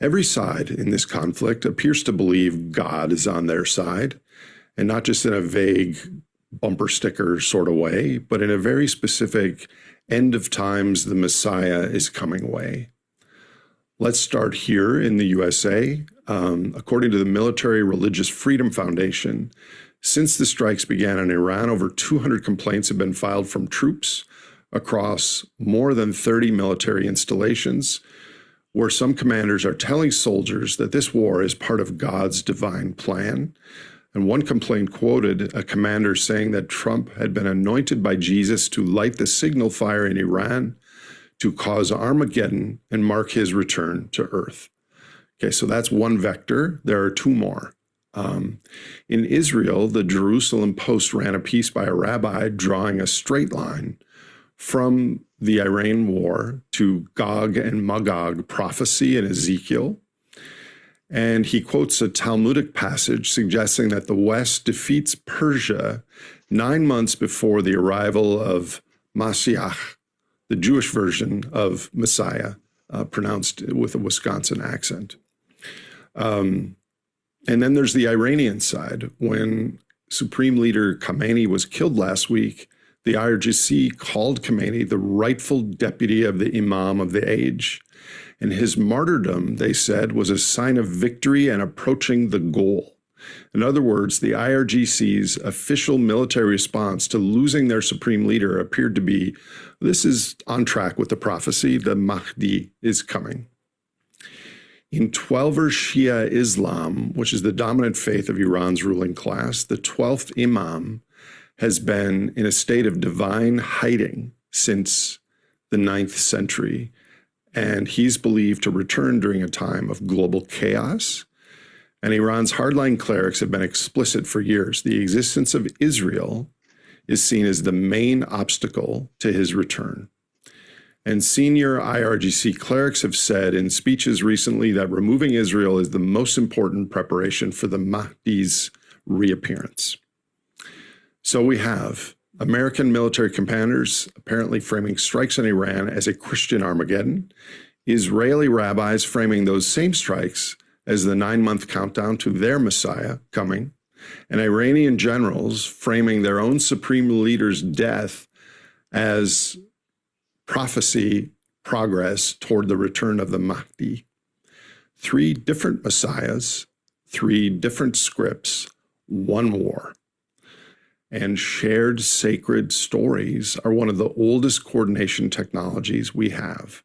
Every side in this conflict appears to believe God is on their side, and not just in a vague bumper sticker sort of way, but in a very specific end of times, the Messiah is coming way. Let's start here in the USA. According to the Military Religious Freedom Foundation, since the strikes began in Iran, over 200 complaints have been filed from troops across more than 30 military installations, where some commanders are telling soldiers that this war is part of God's divine plan. And one complaint quoted a commander saying that Trump had been anointed by Jesus to light the signal fire in Iran to cause Armageddon and mark his return to earth. Okay, so that's one vector. There are two more. In Israel, the Jerusalem Post ran a piece by a rabbi drawing a straight line from the Iran war to Gog and Magog prophecy in Ezekiel. And he quotes a Talmudic passage suggesting that the West defeats Persia 9 months before the arrival of Mashiach, the Jewish version of Messiah, pronounced with a Wisconsin accent. And then there's the Iranian side. When Supreme Leader Khamenei was killed last week, the IRGC called Khamenei the rightful deputy of the Imam of the age. And his martyrdom, they said, was a sign of victory and approaching the goal. In other words, the IRGC's official military response to losing their supreme leader appeared to be, this is on track with the prophecy, the Mahdi is coming. In 12er Shia Islam, which is the dominant faith of Iran's ruling class, the 12th Imam has been in a state of divine hiding since the 9th century. And he's believed to return during a time of global chaos. And Iran's hardline clerics have been explicit for years. The existence of Israel is seen as the main obstacle to his return. And senior IRGC clerics have said in speeches recently that removing Israel is the most important preparation for the Mahdi's reappearance. So we have American military commanders apparently framing strikes on Iran as a Christian Armageddon, Israeli rabbis framing those same strikes as the 9-month countdown to their Messiah coming, and Iranian generals framing their own supreme leader's death as prophecy progress toward the return of the Mahdi. 3 different messiahs, 3 different scripts, 1 war. And shared sacred stories are one of the oldest coordination technologies we have.